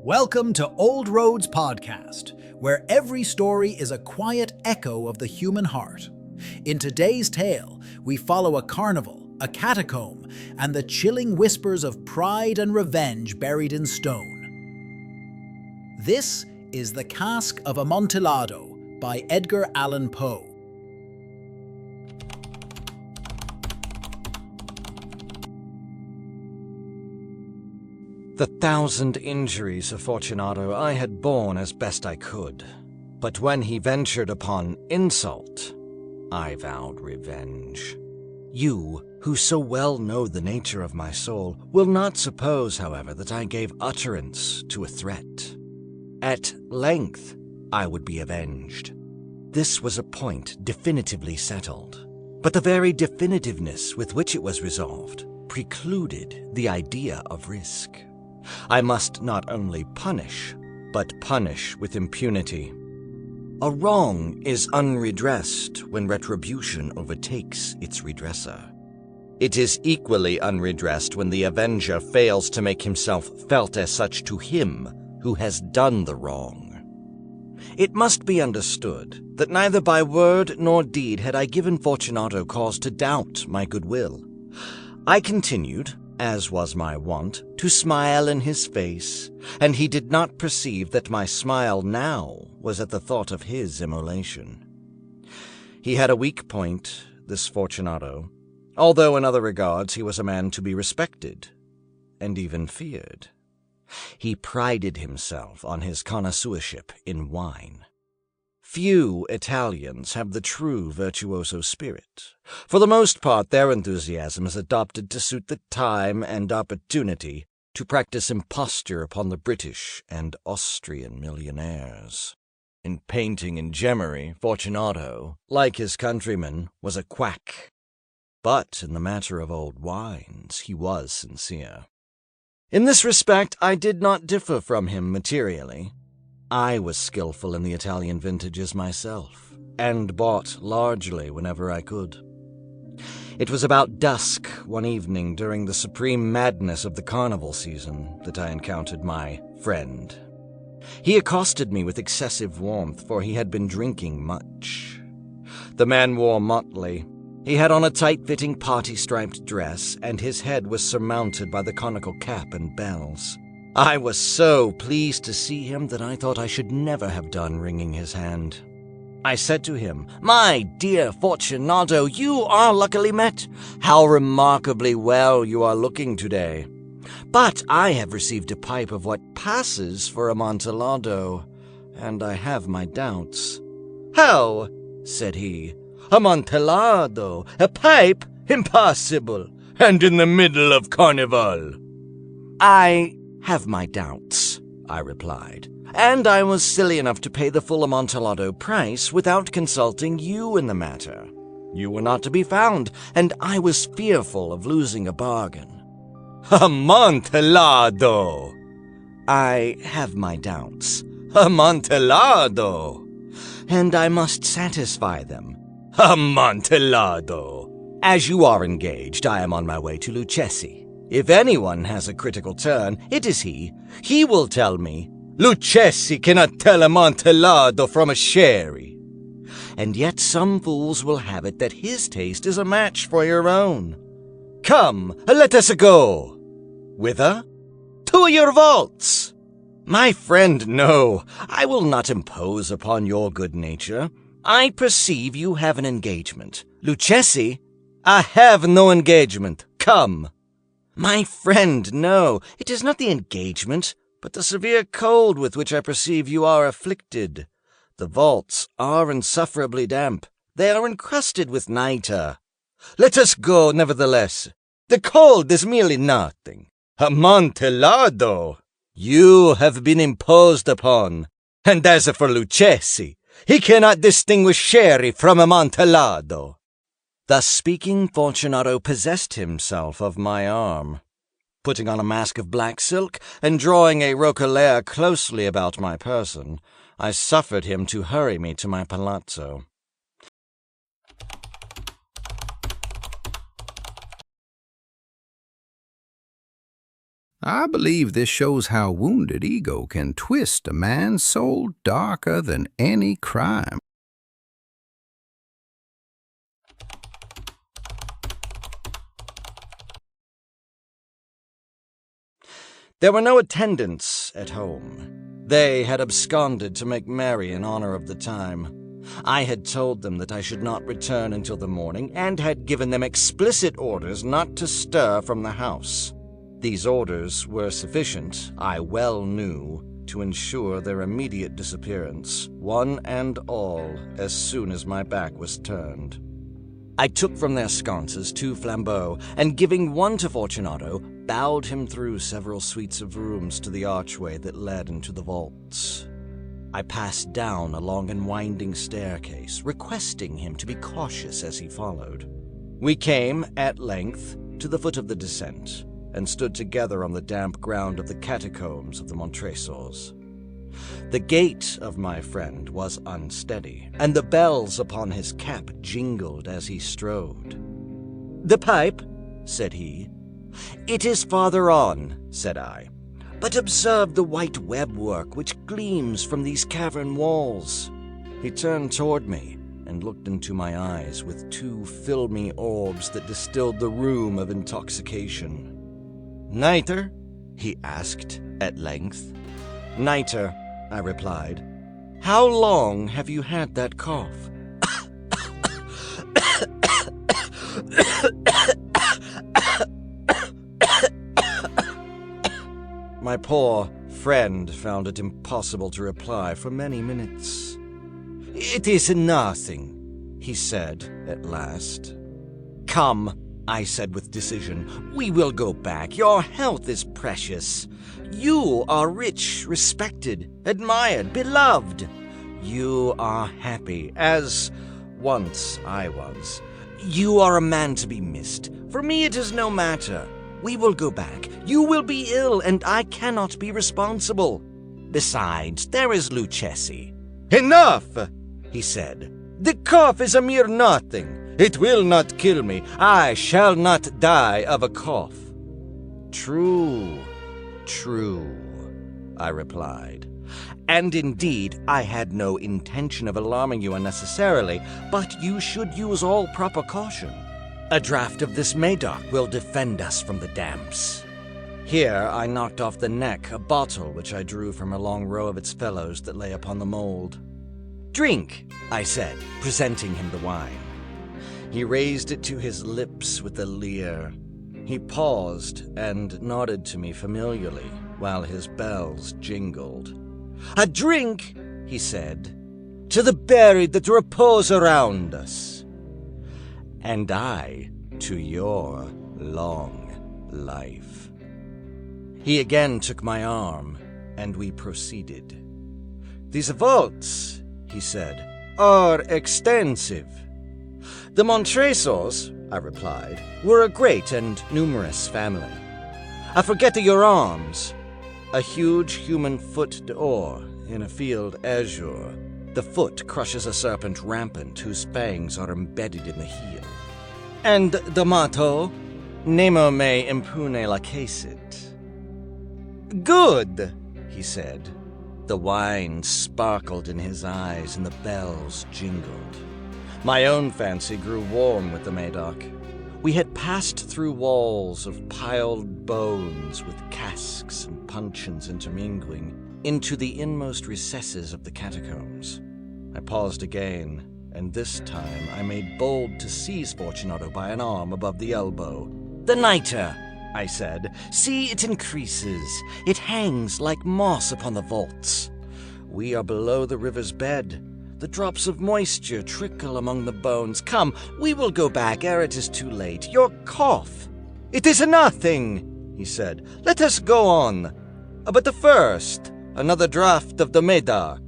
Welcome to Old Roads Podcast, where every story is a quiet echo of the human heart. In today's tale, we follow a carnival, a catacomb, and the chilling whispers of pride and revenge buried in stone. This is The Cask of Amontillado by Edgar Allan Poe. The 1,000 injuries of Fortunato I had borne as best I could, but when he ventured upon insult, I vowed revenge. You, who so well know the nature of my soul, will not suppose, however, that I gave utterance to a threat. At length, I would be avenged. This was a point definitively settled, but the very definitiveness with which it was resolved precluded the idea of risk. I must not only punish, but punish with impunity. A wrong is unredressed when retribution overtakes its redresser. It is equally unredressed when the avenger fails to make himself felt as such to him who has done the wrong. It must be understood that neither by word nor deed had I given Fortunato cause to doubt my goodwill. I continued, as was my wont, to smile in his face, and he did not perceive that my smile now was at the thought of his immolation. He had a weak point, this Fortunato, although in other regards he was a man to be respected, and even feared. He prided himself on his connoisseurship in wine. Few Italians have the true virtuoso spirit. For the most part, their enthusiasm is adopted to suit the time and opportunity to practice imposture upon the British and Austrian millionaires. In painting and gemmery, Fortunato, like his countrymen, was a quack. But in the matter of old wines, he was sincere. In this respect, I did not differ from him materially. I was skillful in the Italian vintages myself, and bought largely whenever I could. It was about dusk one evening during the supreme madness of the carnival season that I encountered my friend. He accosted me with excessive warmth, for he had been drinking much. The man wore motley. He had on a tight-fitting party-striped dress, and his head was surmounted by the conical cap and bells. I was so pleased to see him that I thought I should never have done wringing his hand. I said to him, "My dear Fortunato, you are luckily met. How remarkably well you are looking today. But I have received a pipe of what passes for Amontillado, and I have my doubts." "How?" said he. "Amontillado? A pipe? Impossible! And in the middle of Carnival!" "I have my doubts," I replied, "and I was silly enough to pay the full Amontillado price without consulting you in the matter. You were not to be found, and I was fearful of losing a bargain." "Amontillado!" "I have my doubts." "Amontillado!" "And I must satisfy them." "Amontillado!" "As you are engaged, I am on my way to Lucchesi. If anyone has a critical turn, it is he. He will tell me, 'Lucchesi cannot tell Amontillado from a sherry.' And yet some fools will have it that his taste is a match for your own. Come, let us go." "Whither?" "To your vaults." "My friend, no. I will not impose upon your good nature. I perceive you have an engagement. Lucchesi?" "I have no engagement. Come." "My friend, no. It is not the engagement, but the severe cold with which I perceive you are afflicted. The vaults are insufferably damp. They are encrusted with nitre." "Let us go, nevertheless. The cold is merely nothing. Amontillado! You have been imposed upon. And as for Lucchesi, he cannot distinguish sherry from Amontillado." Thus speaking, Fortunato possessed himself of my arm. Putting on a mask of black silk, and drawing a roquelaire closely about my person, I suffered him to hurry me to my palazzo. I believe this shows how wounded ego can twist a man's soul darker than any crime. There were no attendants at home. They had absconded to make merry in honor of the time. I had told them that I should not return until the morning, and had given them explicit orders not to stir from the house. These orders were sufficient, I well knew, to ensure their immediate disappearance, one and all, as soon as my back was turned. I took from their sconces 2 flambeaux, and giving one to Fortunato, bowed him through several suites of rooms to the archway that led into the vaults. I passed down a long and winding staircase, requesting him to be cautious as he followed. We came, at length, to the foot of the descent, and stood together on the damp ground of the catacombs of the Montresors. The gait of my friend was unsteady, and the bells upon his cap jingled as he strode. "The pipe," said he. "It is farther on," said I. "But observe the white webwork which gleams from these cavern walls." He turned toward me and looked into my eyes with 2 filmy orbs that distilled the rheum of intoxication. "Nitre?" he asked at length. "Nitre," I replied. "How long have you had that cough?" My poor friend found it impossible to reply for many minutes. "It is nothing," he said at last. "Come," I said with decision, "we will go back. Your health is precious. You are rich, respected, admired, beloved. You are happy, as once I was. You are a man to be missed. For me it is no matter. We will go back. You will be ill, and I cannot be responsible. Besides, there is Lucchesi." "Enough," he said. "The cough is a mere nothing. It will not kill me. I shall not die of a cough." "True, true," I replied. "And indeed, I had no intention of alarming you unnecessarily, but you should use all proper caution. A draught of this Medoc will defend us from the damps." Here I knocked off the neck a bottle which I drew from a long row of its fellows that lay upon the mold. "Drink," I said, presenting him the wine. He raised it to his lips with a leer. He paused and nodded to me familiarly while his bells jingled. "A drink," he said, "to the buried that repose around us, and I to your long life." He again took my arm, and we proceeded. "These vaults," he said, "are extensive." "The Montresors," I replied, "were a great and numerous family. I forget your arms. A huge human foot d'or in a field azure. The foot crushes a serpent rampant whose fangs are embedded in the heel. And the motto, Nemo me impune lacessit." "Good," he said. The wine sparkled in his eyes and the bells jingled. My own fancy grew warm with the Medoc. We had passed through walls of piled bones with casks and puncheons intermingling into the inmost recesses of the catacombs. I paused again, and this time I made bold to seize Fortunato by an arm above the elbow. "The nitre," I said. "See, it increases. It hangs like moss upon the vaults. We are below the river's bed. The drops of moisture trickle among the bones. Come, we will go back ere it is too late. Your cough—" "It is nothing," he said. "Let us go on. But the first, another draught of the Medoc."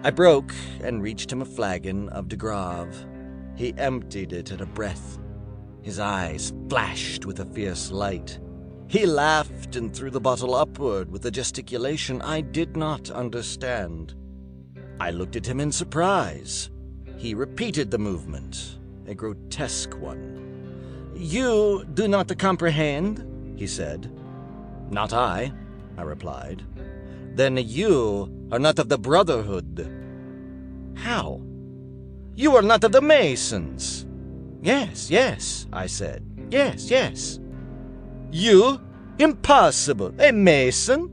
I broke and reached him a flagon of de Grave. He emptied it at a breath. His eyes flashed with a fierce light. He laughed and threw the bottle upward with a gesticulation I did not understand. I looked at him in surprise. He repeated the movement, a grotesque one. "You do not comprehend?" he said. "Not I," I replied. "Then you are not of the Brotherhood." "How? You are not of the Masons?" "Yes, yes," I said. "Yes, yes." "You? Impossible! A Mason?"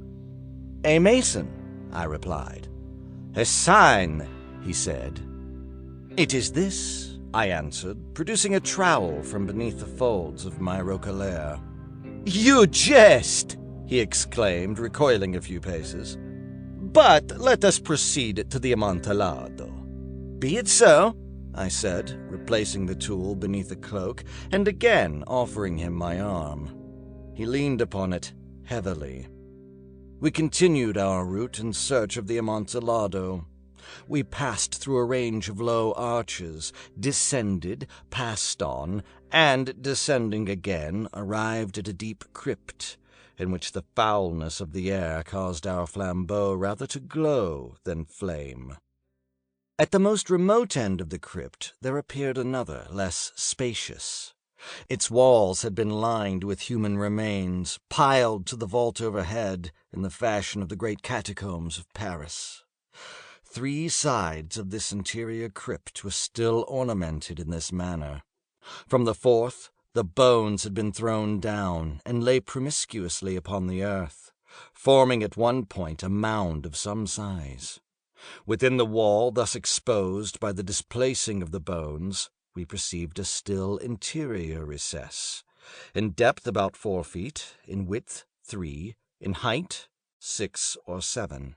"A Mason," I replied. "A sign," he said. "It is this," I answered, producing a trowel from beneath the folds of my roquelaire. "You jest!" he exclaimed, recoiling a few paces. "But let us proceed to the Amontillado." "Be it so," I said, replacing the tool beneath the cloak and again offering him my arm. He leaned upon it heavily. We continued our route in search of the Amontillado. We passed through a range of low arches, descended, passed on, and, descending again, arrived at a deep crypt, in which the foulness of the air caused our flambeaux rather to glow than flame. At the most remote end of the crypt there appeared another, less spacious. Its walls had been lined with human remains, piled to the vault overhead in the fashion of the great catacombs of Paris. 3 sides of this interior crypt were still ornamented in this manner. From the 4th, the bones had been thrown down and lay promiscuously upon the earth, forming at one point a mound of some size. Within the wall thus exposed by the displacing of the bones, we perceived a still interior recess, in depth about 4 feet, in width 3, in height 6 or 7.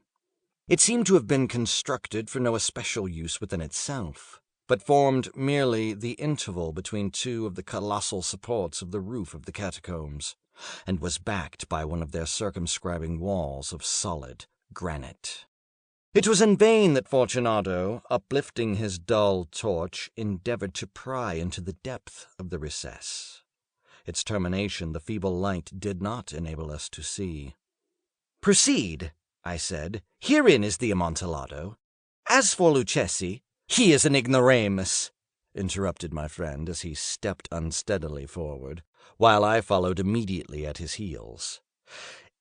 It seemed to have been constructed for no especial use within itself, but formed merely the interval between 2 of the colossal supports of the roof of the catacombs, and was backed by one of their circumscribing walls of solid granite. It was in vain that Fortunato, uplifting his dull torch, endeavored to pry into the depth of the recess. Its termination the feeble light did not enable us to see. "Proceed," I said. "Herein is the Amontillado. As for Luchesi, he is an ignoramus," interrupted my friend as he stepped unsteadily forward, while I followed immediately at his heels.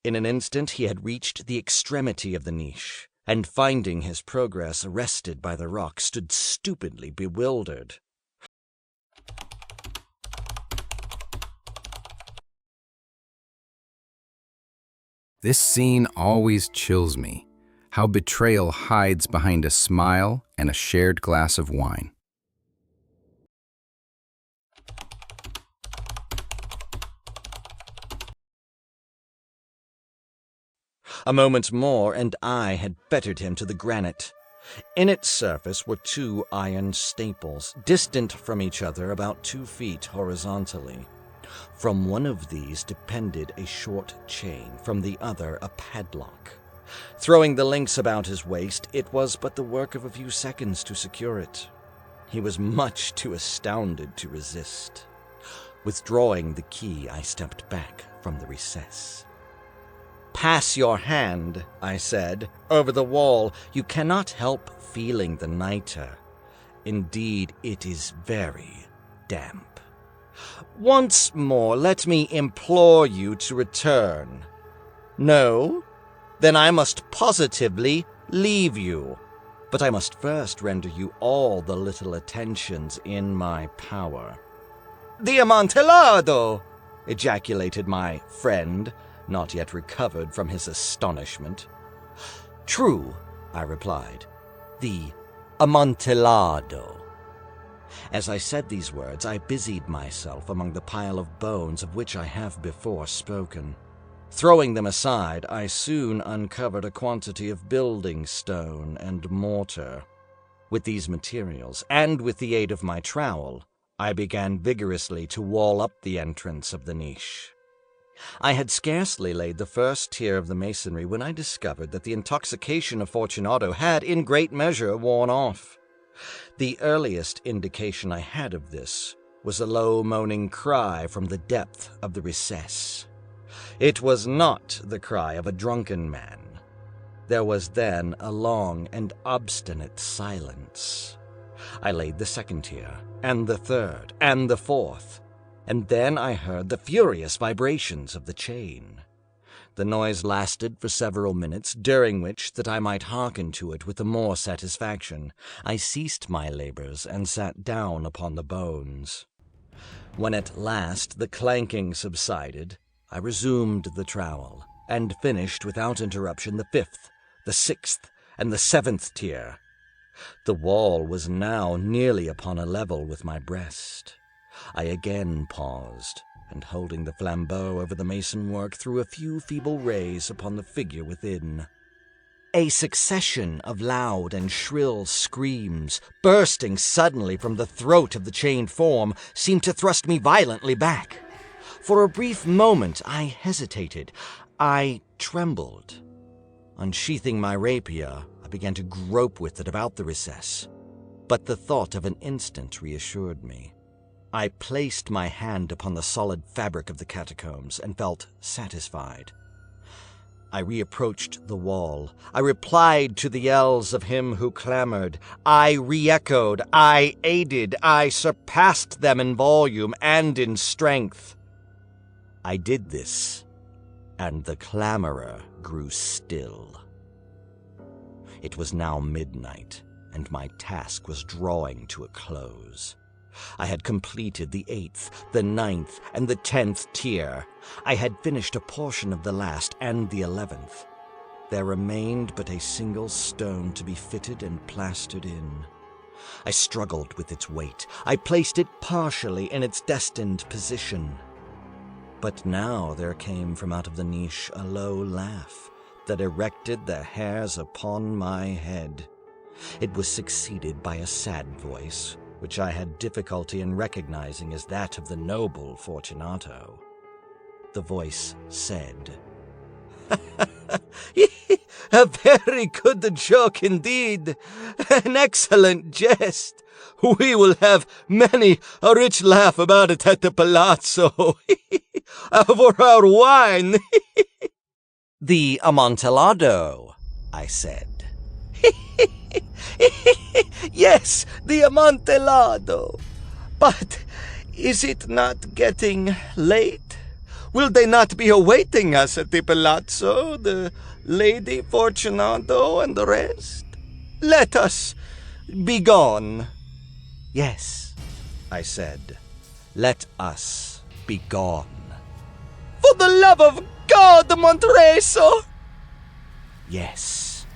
In an instant he had reached the extremity of the niche, and finding his progress arrested by the rock, stood stupidly bewildered. This scene always chills me, how betrayal hides behind a smile and a shared glass of wine. A moment more, and I had fettered him to the granite. In its surface were 2 iron staples, distant from each other about 2 feet horizontally. From one of these depended a short chain, from the other a padlock. Throwing the links about his waist, it was but the work of a few seconds to secure it. He was much too astounded to resist. Withdrawing the key, I stepped back from the recess. "Pass your hand," I said, "over the wall. You cannot help feeling the nitre. Indeed, it is very damp. Once more, let me implore you to return. No? Then I must positively leave you. But I must first render you all the little attentions in my power." "The Amontillado!" ejaculated my friend, not yet recovered from his astonishment. "True," I replied, "the Amontillado." As I said these words, I busied myself among the pile of bones of which I have before spoken. Throwing them aside, I soon uncovered a quantity of building stone and mortar. With these materials, and with the aid of my trowel, I began vigorously to wall up the entrance of the niche. I had scarcely laid the first tier of the masonry when I discovered that the intoxication of Fortunato had in great measure worn off. The earliest indication I had of this was a low moaning cry from the depth of the recess. It was not the cry of a drunken man. There was then a long and obstinate silence. I laid the 2nd tier, and the 3rd, and the 4th, and then I heard the furious vibrations of the chain. The noise lasted for several minutes, during which, that I might hearken to it with the more satisfaction, I ceased my labours and sat down upon the bones. When at last the clanking subsided, I resumed the trowel, and finished without interruption the 5th, the 6th, and the 7th tier. The wall was now nearly upon a level with my breast. I again paused, and holding the flambeau over the mason work, threw a few feeble rays upon the figure within. A succession of loud and shrill screams, bursting suddenly from the throat of the chained form, seemed to thrust me violently back. For a brief moment I hesitated. I trembled. Unsheathing my rapier, I began to grope with it about the recess, but the thought of an instant reassured me. I placed my hand upon the solid fabric of the catacombs and felt satisfied. I reapproached the wall. I replied to the yells of him who clamored. I re-echoed. I aided. I surpassed them in volume and in strength. I did this, and the clamorer grew still. It was now midnight, and my task was drawing to a close. I had completed the 8th, the 9th, and the 10th tier. I had finished a portion of the last and the 11th. There remained but a single stone to be fitted and plastered in. I struggled with its weight. I placed it partially in its destined position. But now there came from out of the niche a low laugh that erected the hairs upon my head. It was succeeded by a sad voice, which I had difficulty in recognizing as that of the noble Fortunato. The voice said, "A very good joke indeed, an excellent jest. We will have many a rich laugh about it at the palazzo, for our wine." "The Amontillado," I said. "Yes, the Amontillado. But is it not getting late? Will they not be awaiting us at the palazzo, the Lady Fortunato and the rest? Let us be gone." "Yes," I said, "let us be gone." "For the love of God, Montreso!" "Yes,"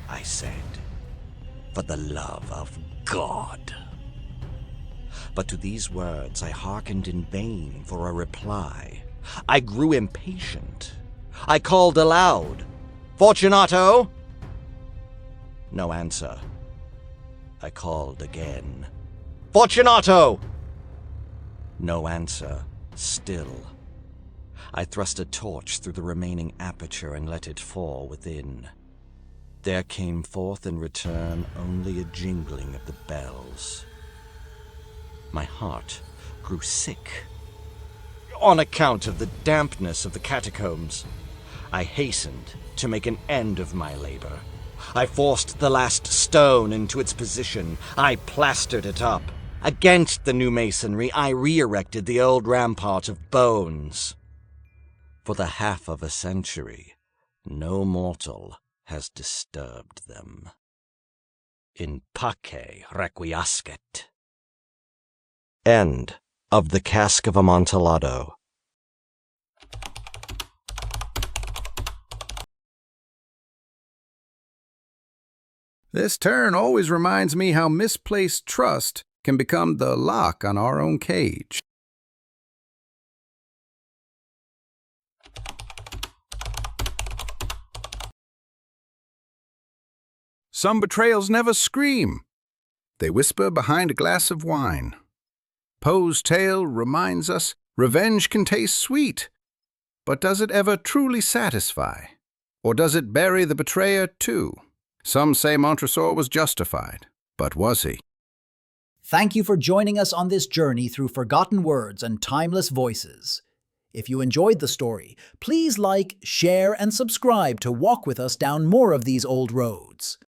I said, "for the love of God." But to these words I hearkened in vain for a reply. I grew impatient. I called aloud, "Fortunato!" No answer. I called again, "Fortunato!" No answer still. I thrust a torch through the remaining aperture and let it fall within. There came forth in return only a jingling of the bells. My heart grew sick. On account of the dampness of the catacombs, I hastened to make an end of my labor. I forced the last stone into its position. I plastered it up. Against the new masonry, I re-erected the old rampart of bones. For the half of a century, no mortal has disturbed them. In pace requiescat. End of The Cask of Amontillado. This turn always reminds me how misplaced trust can become the lock on our own cage. Some betrayals never scream. They whisper behind a glass of wine. Poe's tale reminds us revenge can taste sweet, but does it ever truly satisfy? Or does it bury the betrayer too? Some say Montresor was justified, but was he? Thank you for joining us on this journey through forgotten words and timeless voices. If you enjoyed the story, please like, share, and subscribe to walk with us down more of these old roads.